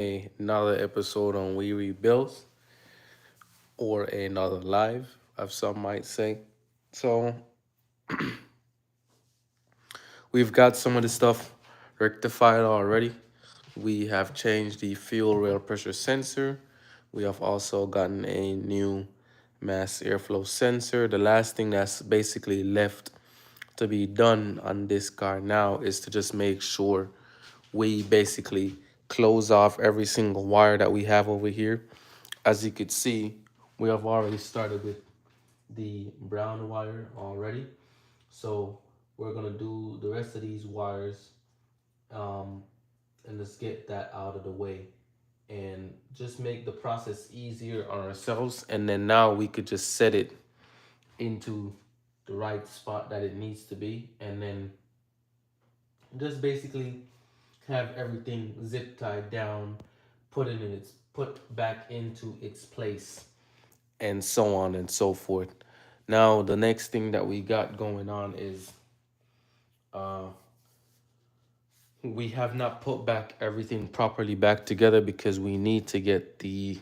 another episode on We Rebuilds, or another live, as some might say. So we've got some of the stuff rectified already. We have changed the fuel rail pressure sensor. We have also gotten a new mass airflow sensor. The last thing that's basically left to be done on this car now is to just make sure we basically close off every single wire that we have over here. As you could see, we have already started with the brown wire already. So we're gonna do the rest of these wires, um, and let's get that out of the way and just make the process easier on ourselves. And then now we could just set it into the right spot that it needs to be, and then just basically have everything zip tied down, put back into its place, and so on and so forth. Now the next thing that we got going on is uh we have not put back everything properly back together because we need to get the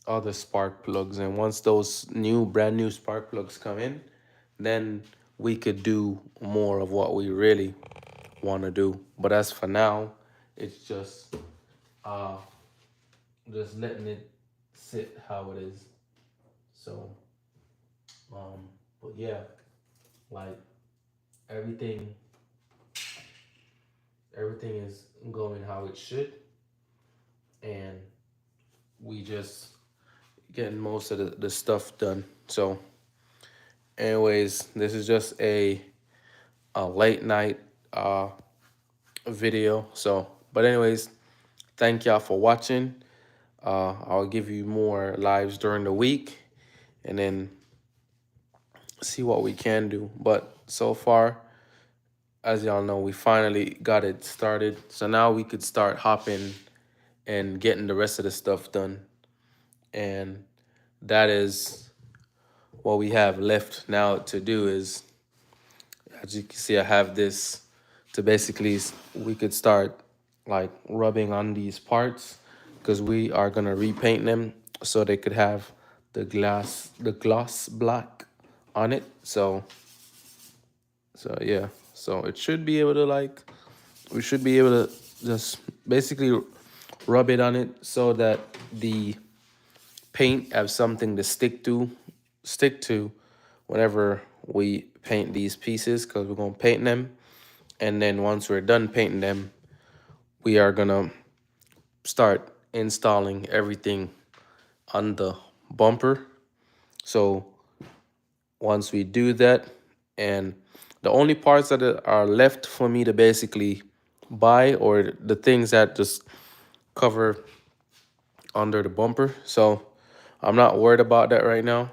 other spark plugs, and once those brand new spark plugs come in, then we could do more of what we really want to do. But as for now, it's uh just letting it sit how it is. So but yeah, like everything everything is going how it should, and we just getting most of the stuff done. So anyways, this is just a late night video. So but anyways, thank y'all for watching. I'll give you more lives during the week, and then see what we can do. But so far, as y'all know, we finally got it started. So now we could start hopping and getting the rest of the stuff done. And that is what we have left now to do. Is, as you can see, I have this to basically, we could start like rubbing on these parts, because we are gonna repaint them so they could have the gloss black on it. So yeah, so it should be able to, like, we should be able to just basically rub it on it so that the paint have something to stick to whenever we paint these pieces, because we're gonna paint them, and then once we're done painting them, we are gonna start installing everything on the bumper. So once we do that, and the only parts that are left for me to basically buy, or the things that just cover under the bumper. So I'm not worried about that right now.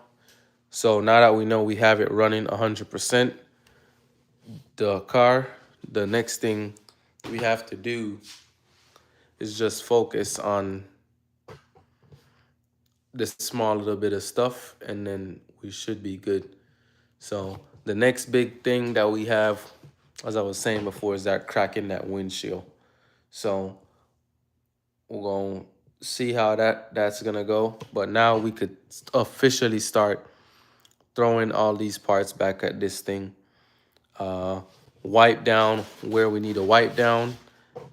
So now that we know we have it running 100%, the car, the next thing we have to do is just focus on this small little bit of stuff, and then we should be good. So the next big thing that we have, as I was saying before, is that cracking that windshield. So we're gonna see how that's gonna go. But now we could officially start throwing all these parts back at this thing. Wipe down where we need to wipe down,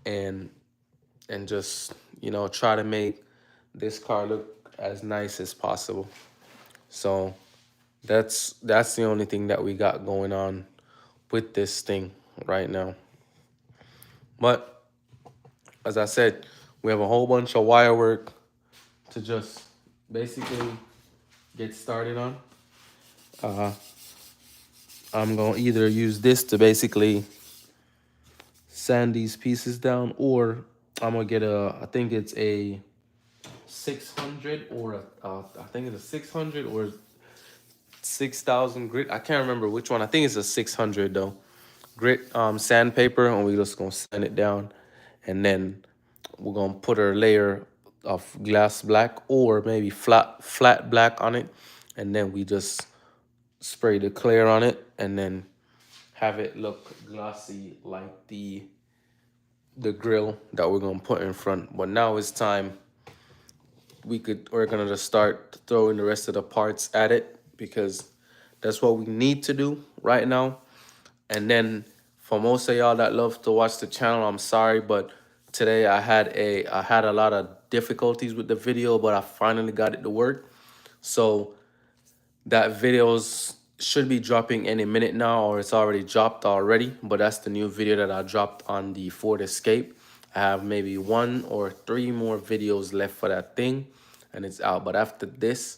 and just, try to make this car look as nice as possible. So that's the only thing that we got going on with this thing right now. But as I said, we have a whole bunch of wire work to just basically get started on. Uh, I'm gonna either use this to basically sand these pieces down, or I'm gonna get I think it's a 600, or I think it's a 600 or 6,000 grit. I can't remember which one. I think it's a 600 though. Grit sandpaper, and we're just gonna sand it down, and then we're gonna put a layer of glass black, or maybe flat black on it, and then we just spray the clear on it, and then have it look glossy like the the grill that we're gonna put in front. But now it's time we're gonna just start throwing the rest of the parts at it because that's what we need to do right now. And then for most of y'all that love to watch the channel, I'm sorry, but today I had a lot of difficulties with the video, but I finally got it to work. So that videos should be dropping any minute now, or it's already dropped already. But that's the new video that I dropped on the Ford Escape. I have maybe 1 or 3 more videos left for that thing, and it's out. But after this,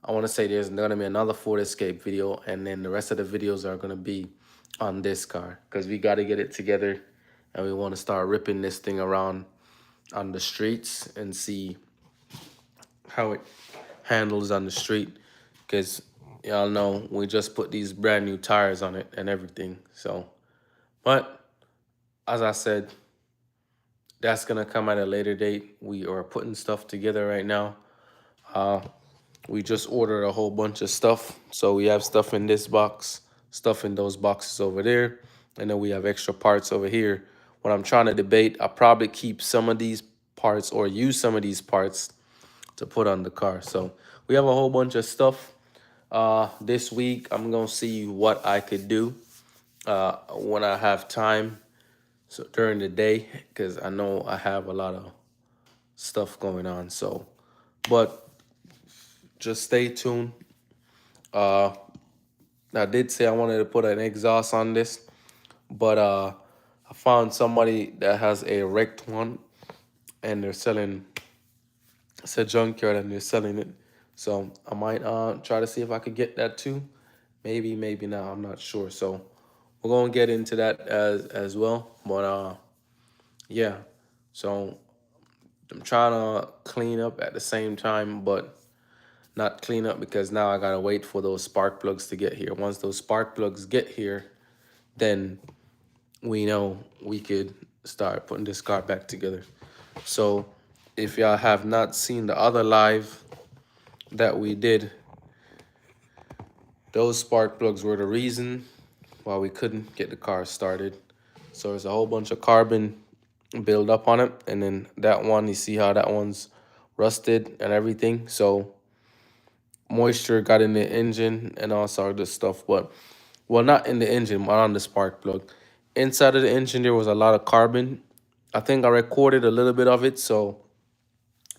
I want to say there's gonna be another Ford Escape video, and then the rest of the videos are gonna be on this car because we got to get it together, and we want to start ripping this thing around on the streets and see how it handles on the street because y'all know we just put these brand new tires on it and everything. So, but as I said, that's gonna come at a later date. We are putting stuff together right now. Uh, we just ordered a whole bunch of stuff. So we have stuff in this box, stuff in those boxes over there, and then we have extra parts over here. What I'm trying to debate, I'll probably keep some of these parts or use some of these parts to put on the car. So we have a whole bunch of stuff. This week, I'm gonna see what I could do when I have time. So during the day, because I know I have a lot of stuff going on. So, but just stay tuned. Uh, I did say I wanted to put an exhaust on this, but I found somebody that has a wrecked one, and they're selling. It's a junkyard, and they're selling it. So I might try to see if I could get that too. Maybe, maybe not. I'm not sure. So we're gonna get into that as well. But yeah. So I'm trying to clean up at the same time, but not clean up because now I gotta wait for those spark plugs to get here. Once those spark plugs get here, then we know we could start putting this car back together. So if y'all have not seen the other live that we did, those spark plugs were the reason why we couldn't get the car started. So there's a whole bunch of carbon build up on it, and then that one, you see how that one's rusted and everything. So moisture got in the engine and all sorts of this stuff. But well, not in the engine, but on the spark plug. Inside of the engine, there was a lot of carbon. I think I recorded a little bit of it, so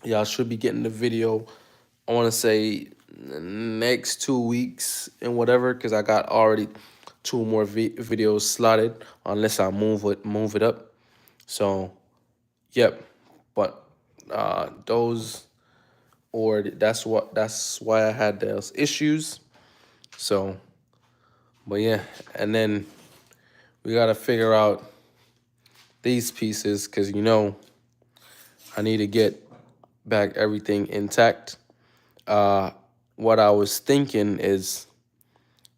y'all should be getting the video. I want to say next 2 weeks and whatever, because I got already 2 more videos slotted, unless I move it up. So, yep. But those, or that's why I had those issues. So, but yeah, and then we gotta figure out these pieces because I need to get back everything intact. What I was thinking is,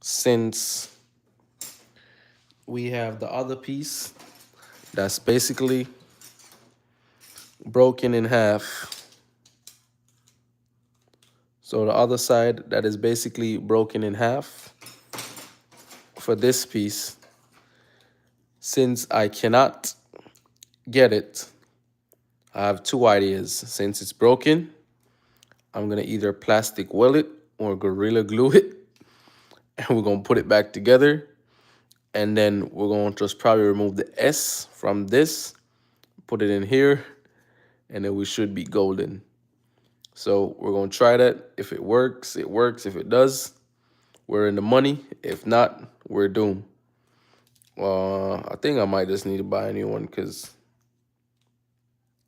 since we have the other piece that's basically broken in half, so the other side that is basically broken in half for this piece, since I cannot get it, I have 2 ideas. Since it's broken, I'm gonna either plastic weld it or Gorilla Glue it, and we're gonna put it back together. And then we're gonna just probably remove the S from this, put it in here, and then we should be golden. So we're gonna try that. If it works, it works. If it does, we're in the money. If not, we're doomed. I think I might just need to buy a new one because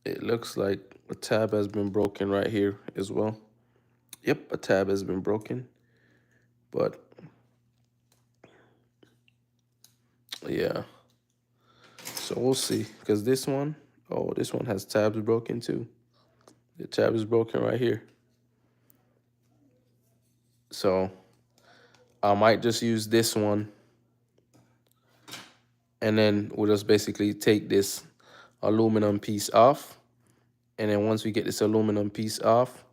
it looks like a tab has been broken right here as well. Yep, a tab has been broken. But yeah, so we'll see. Because this one, oh, this one has tabs broken too. The tab is broken right here. So I might just use this one. And then we'll just basically take this aluminum piece off. And then once we get this aluminum piece off,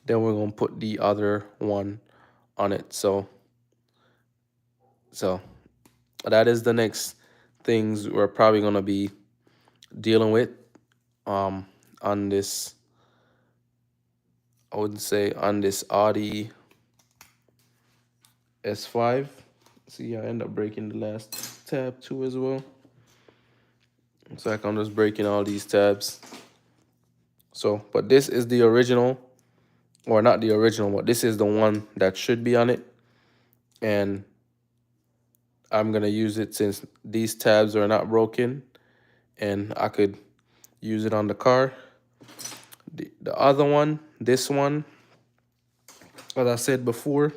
then we're gonna put the other one on it. So that is the next things we're probably gonna be dealing with on this, I would say on this Audi S5. See, I end up breaking the last tab too as well. It's like I'm just breaking all these tabs. So, but this is the original, or not the original, but this is the one that should be on it. And I'm gonna use it since these tabs are not broken and I could use it on the car. The other one, this one, as I said before,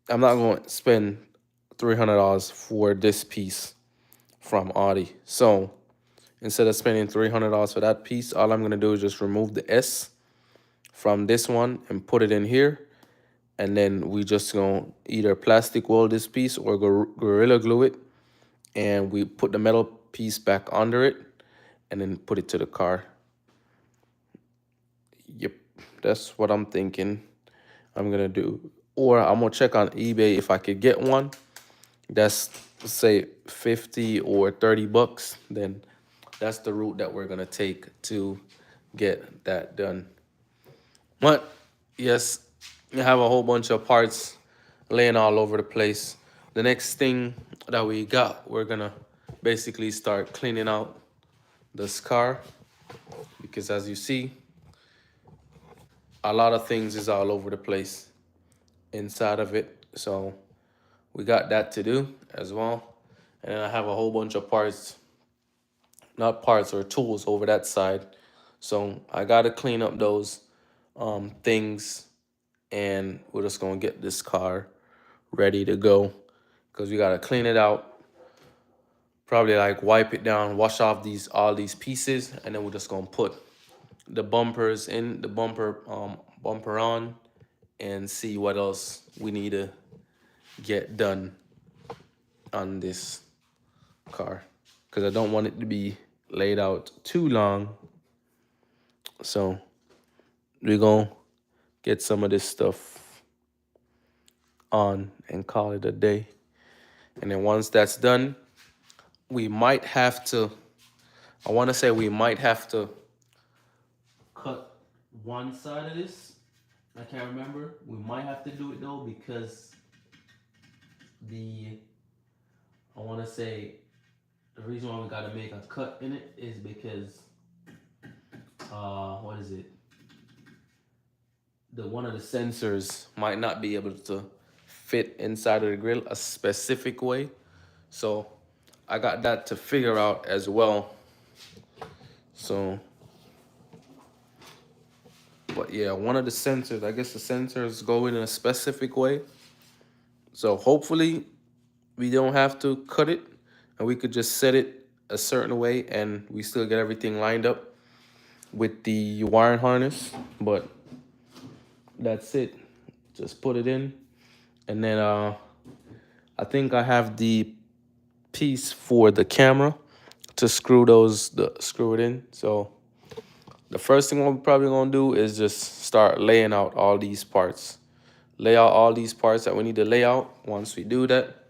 I'm not going to spend $300 for this piece from Audi. So instead of spending $300 for that piece, all I'm going to do is just remove the S from this one and put it in here. And then we just going to either plastic weld this piece or Gorilla Glue it. And we put the metal piece back under it and then put it to the car. Yep, that's what I'm thinking I'm going to do. Or I'm going to check on eBay if I could get one. That's, say, 50 or 30 bucks. Then that's the route that we're going to take to get that done. But yes, you have a whole bunch of parts laying all over the place. The next thing that we got, we're going to basically start cleaning out this car. Because as you see, a lot of things is all over the place inside of it. So we got that to do as well. And then I have a whole bunch of parts, not parts or tools over that side. So I got to clean up those things, and we're just going to get this car ready to go because we got to clean it out, probably like wipe it down, wash off all these pieces, and then we're just going to put the bumpers in, the bumper on, and see what else we need to get done on this car because I don't want it to be laid out too long. So we're going to get some of this stuff on and call it a day. And then once that's done, we might have to, I want to say we might have to cut one side of this. I can't remember. We might have to do it though because I want to say the reason why we got to make a cut in it is because, what is it? One of the sensors might not be able to fit inside of the grill a specific way. So I got that to figure out as well. So, but yeah, one of the sensors, I guess the sensors go in a specific way. So hopefully we don't have to cut it and we could just set it a certain way and we still get everything lined up with the wiring harness. But that's it. Just put it in. And then I think I have the piece for the camera to screw it in. So the first thing we're probably gonna do is just start laying out all these parts. Lay out all these parts that we need to lay out. Once we do that,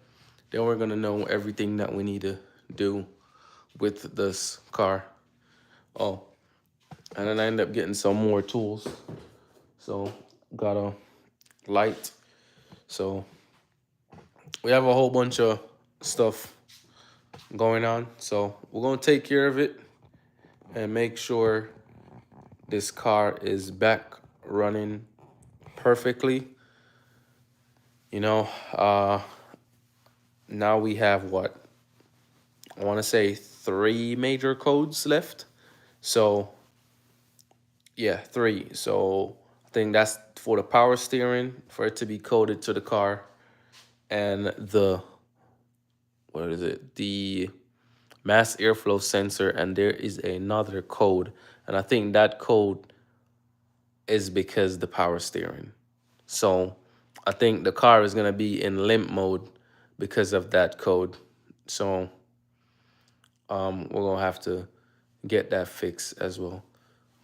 then we're gonna know everything that we need to do with this car. Oh, and then I end up getting some more tools. So got a light. So we have a whole bunch of stuff going on. So we're gonna take care of it and make sure this car is back running perfectly. You know, now we have what? I want to say 3 major codes left. So yeah, 3. So I think that's for the power steering, for it to be coded to the car, and the, what is it? The mass airflow sensor, and there is another code. And I think that code is because the power steering. So I think the car is gonna be in limp mode because of that code. So we're gonna have to get that fixed as well.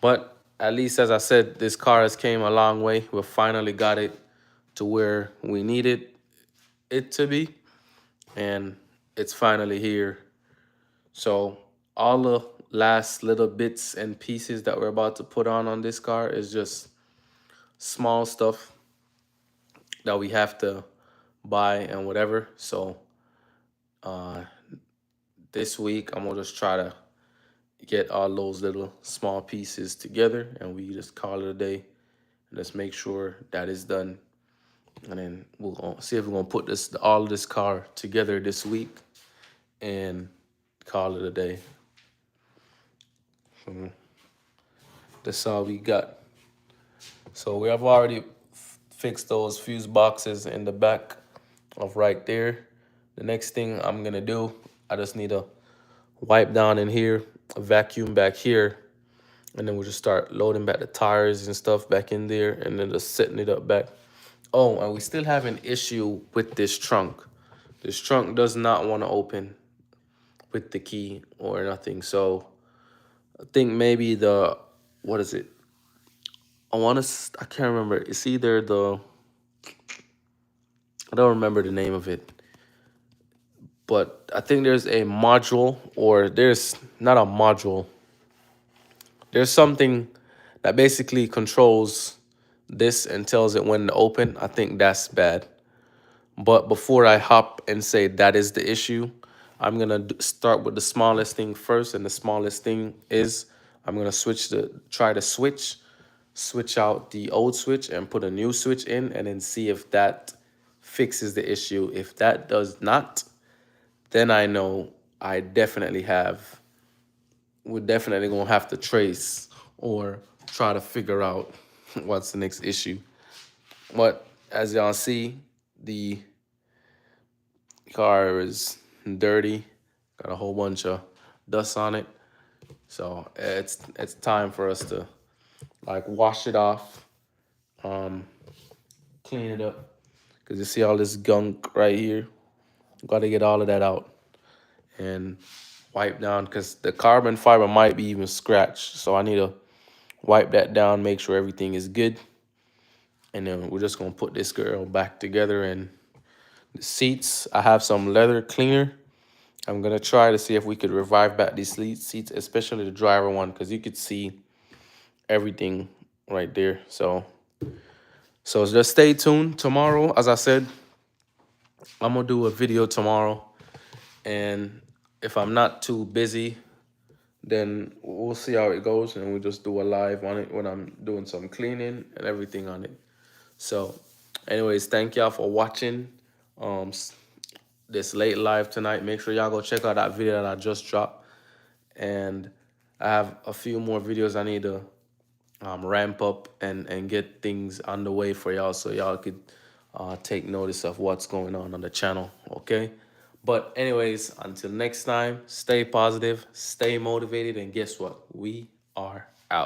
But at least, as I said, this car has came a long way. We finally got it to where we needed it to be, and it's finally here. So all the last little bits and pieces that we're about to put on this car is just small stuff that we have to buy and whatever. So uh, this week I'm gonna just try to get all those little small pieces together, and we just call it a day. Let's make sure that is done, and then we'll see if we're gonna put this all of this car together this week and call it a day. That's all we got. So we have already fixed those fuse boxes in the back of right there. The next thing I'm gonna do, I just need to wipe down in here, vacuum back here, and then we'll just start loading back the tires and stuff back in there, and then just setting it up back. Oh, and we still have an issue with this trunk. This trunk does not want to open with the key or nothing. So I think maybe what is it? I can't remember. It's either I don't remember the name of it, but I think there's a module, or there's not a module. There's something that basically controls this and tells it when to open. I think that's bad. But before I hop and say that is the issue, I'm gonna start with the smallest thing first, and the smallest thing is I'm gonna try to switch out the old switch and put a new switch in, and then see if that fixes the issue. If that does not, then I know I definitely we're definitely gonna have to trace or try to figure out what's the next issue. But as y'all see, the car is dirty, got a whole bunch of dust on it. So it's time for us to like wash it off, um, clean it up. Cause you see all this gunk right here. Got to get all of that out and wipe down, because the carbon fiber might be even scratched. So I need to wipe that down, make sure everything is good. And then we're just gonna put this girl back together. And the seats, I have some leather cleaner. I'm gonna try to see if we could revive back these seats, especially the driver one, because you could see everything right there. So just stay tuned. Tomorrow, as I said, I'm gonna do a video tomorrow, and if I'm not too busy, then we'll see how it goes, and we'll just do a live on it when I'm doing some cleaning and everything on it. So anyways, thank y'all for watching this late live tonight. Make sure y'all go check out that video that I just dropped, and I have a few more videos I need to ramp up and get things underway for y'all, so y'all could take notice of what's going on the channel. Okay, but anyways, until next time, stay positive, stay motivated, and guess what, we are out.